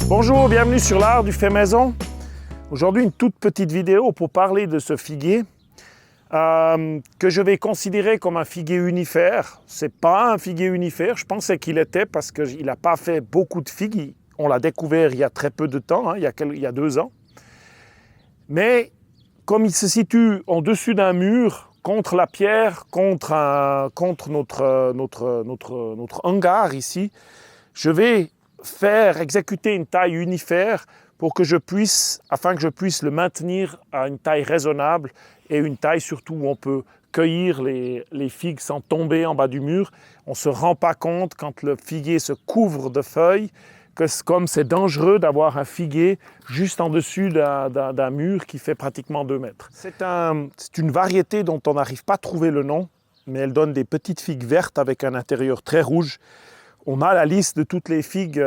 Bonjour, bienvenue sur l'art du fait maison. Aujourd'hui, une toute petite vidéo pour parler de ce figuier que je vais considérer comme un figuier unifère. Ce n'est pas un figuier unifère, je pensais qu'il était parce qu'il n'a pas fait beaucoup de figues. On l'a découvert il y a très peu de temps, il y a 2 ans. Mais comme il se situe en dessus d'un mur, contre la pierre, contre notre hangar ici, je vais exécuter une taille unifère afin que je puisse le maintenir à une taille raisonnable et une taille surtout où on peut cueillir les figues sans tomber en bas du mur. On ne se rend pas compte quand le figuier se couvre de feuilles comme c'est dangereux d'avoir un figuier juste en dessus d'un mur qui fait pratiquement 2 mètres. C'est une variété dont on n'arrive pas à trouver le nom, mais elle donne des petites figues vertes avec un intérieur très rouge. On a la liste de toutes les figues,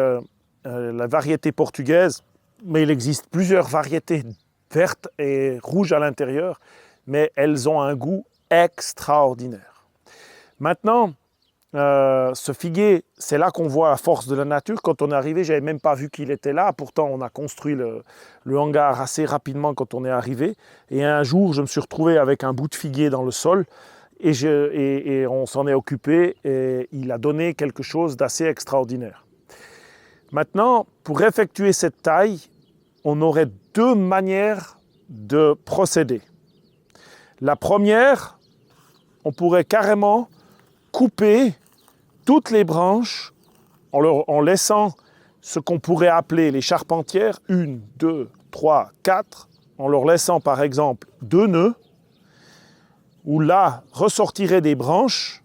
la variété portugaise, mais il existe plusieurs variétés vertes et rouges à l'intérieur, mais elles ont un goût extraordinaire. Maintenant, ce figuier, c'est là qu'on voit la force de la nature. Quand on est arrivé, je n'avais même pas vu qu'il était là. Pourtant, on a construit le hangar assez rapidement quand on est arrivé. Et un jour, je me suis retrouvé avec un bout de figuier dans le sol. Et on s'en est occupé et il a donné quelque chose d'assez extraordinaire. Maintenant, pour effectuer cette taille, on aurait 2 manières de procéder. La première, on pourrait carrément couper toutes les branches en laissant ce qu'on pourrait appeler les charpentières, 1, 2, 3, 4, en leur laissant par exemple 2 nœuds, où là ressortiraient des branches,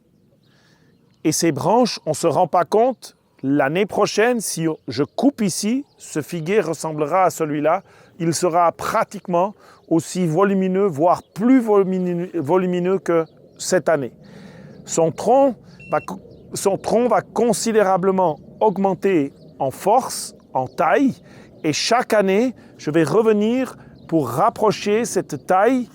et ces branches, on ne se rend pas compte, l'année prochaine, si je coupe ici, ce figuier ressemblera à celui-là, il sera pratiquement aussi volumineux, voire plus volumineux que cette année. Son tronc va considérablement augmenter en force, en taille, et chaque année, je vais revenir pour rapprocher cette taille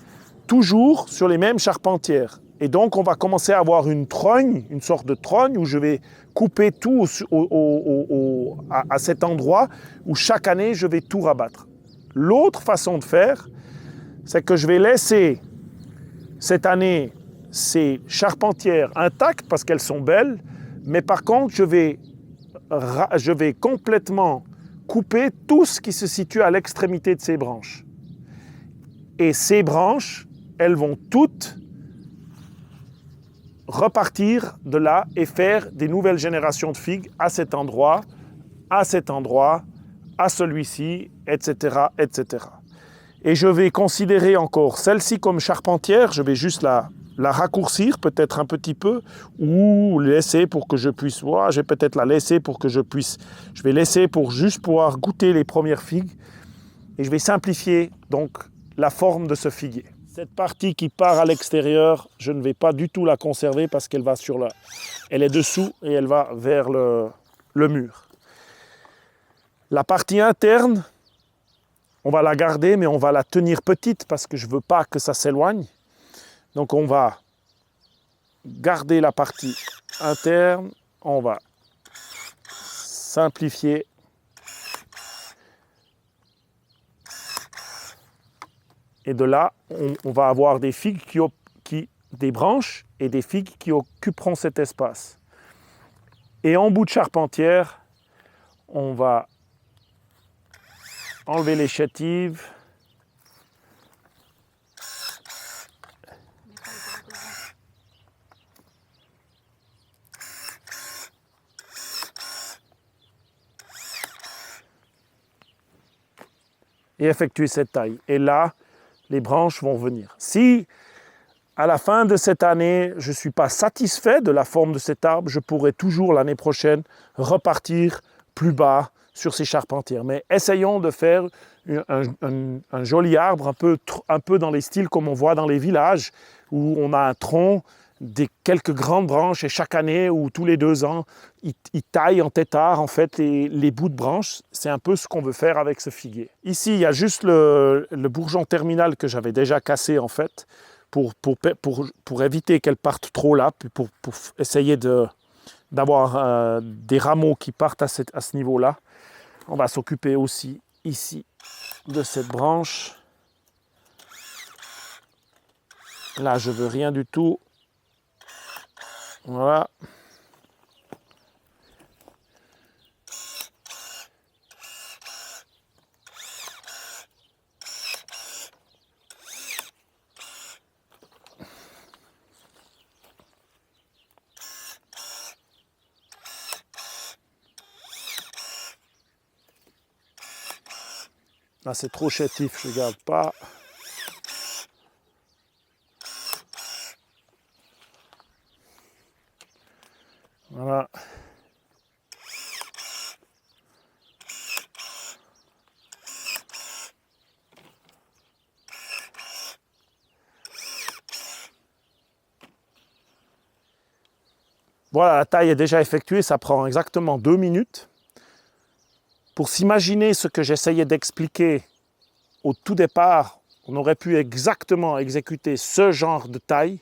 toujours sur les mêmes charpentières. Et donc, on va commencer à avoir une trogne, une sorte de trogne où je vais couper tout à cet endroit où chaque année, je vais tout rabattre. L'autre façon de faire, c'est que je vais laisser cette année ces charpentières intactes parce qu'elles sont belles, mais par contre, je vais complètement couper tout ce qui se situe à l'extrémité de ces branches. Et ces branches, elles vont toutes repartir de là et faire des nouvelles générations de figues à cet endroit, à celui-ci, etc., etc. Et je vais considérer encore celle-ci comme charpentière, je vais juste la raccourcir peut-être un petit peu ou laisser pour que je puisse voir, je vais peut-être la laisser pour que je vais laisser pour juste pouvoir goûter les premières figues et je vais simplifier donc la forme de ce figuier. Cette partie qui part à l'extérieur, je ne vais pas du tout la conserver parce qu'elle va elle est dessous et elle va vers le mur. La partie interne, on va la garder, mais on va la tenir petite parce que je ne veux pas que ça s'éloigne. Donc on va garder la partie interne, on va simplifier. Et de là, on va avoir des figues des branches et des figues qui occuperont cet espace. Et en bout de charpentière, on va enlever les chétives. Et effectuer cette taille. Et là, les branches vont venir. Si, à la fin de cette année, je ne suis pas satisfait de la forme de cet arbre, je pourrai toujours l'année prochaine repartir plus bas sur ces charpentières. Mais essayons de faire un joli arbre, un peu dans les styles comme on voit dans les villages, où on a un tronc, quelques grandes branches, et chaque année ou tous les 2 ans, ils taillent en tétard en fait les bouts de branches. C'est un peu ce qu'on veut faire avec ce figuier. Ici, il y a juste le bourgeon terminal que j'avais déjà cassé en fait, pour éviter qu'elle parte trop là, pour essayer d'avoir des rameaux qui partent à ce niveau-là. On va s'occuper aussi ici de cette branche. Là, je veux rien du tout. Voilà. Là, c'est trop chétif, je ne garde pas. Voilà. Voilà, la taille est déjà effectuée, ça prend exactement 2 minutes. Pour s'imaginer ce que j'essayais d'expliquer au tout départ, on aurait pu exactement exécuter ce genre de taille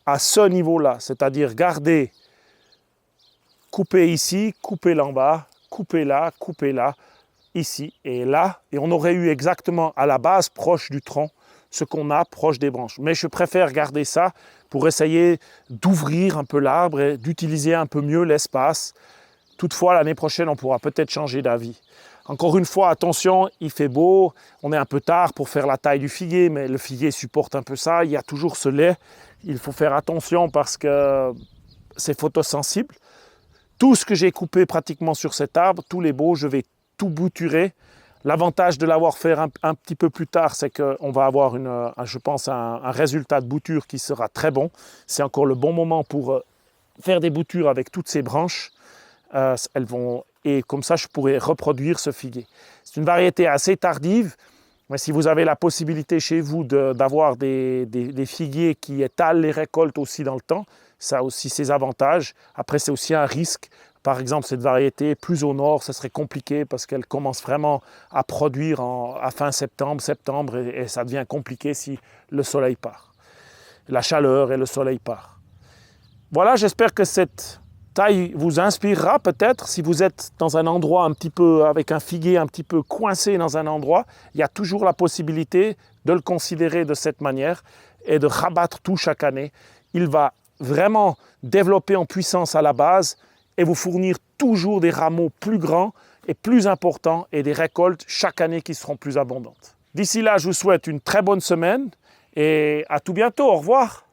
à ce niveau-là, c'est-à-dire garder, couper ici, couper là en bas, couper là, ici et là, et on aurait eu exactement à la base proche du tronc ce qu'on a proche des branches. Mais je préfère garder ça pour essayer d'ouvrir un peu l'arbre et d'utiliser un peu mieux l'espace. Toutefois, l'année prochaine, on pourra peut-être changer d'avis. Encore une fois, attention, il fait beau, on est un peu tard pour faire la taille du figuier, mais le figuier supporte un peu ça, il y a toujours ce lait. Il faut faire attention parce que c'est photosensible. Tout ce que j'ai coupé pratiquement sur cet arbre, tous les baux, je vais tout bouturer. L'avantage de l'avoir fait un petit peu plus tard, c'est qu'on va avoir, je pense, un résultat de bouture qui sera très bon. C'est encore le bon moment pour faire des boutures avec toutes ces branches. Et comme ça, je pourrai reproduire ce figuier. C'est une variété assez tardive, mais si vous avez la possibilité chez vous d'avoir des figuiers qui étalent les récoltes aussi dans le temps, ça a aussi ses avantages. Après, c'est aussi un risque. Par exemple, cette variété, plus au nord, ça serait compliqué parce qu'elle commence vraiment à produire à fin septembre, et ça devient compliqué si le soleil part. La chaleur et le soleil part. Voilà, j'espère que cette taille vous inspirera peut-être. Si vous êtes dans un endroit un petit peu, avec un figuier un petit peu coincé dans un endroit, il y a toujours la possibilité de le considérer de cette manière et de rabattre tout chaque année. Il va vraiment développer en puissance à la base et vous fournir toujours des rameaux plus grands et plus importants et des récoltes chaque année qui seront plus abondantes. D'ici là, je vous souhaite une très bonne semaine et à tout bientôt. Au revoir.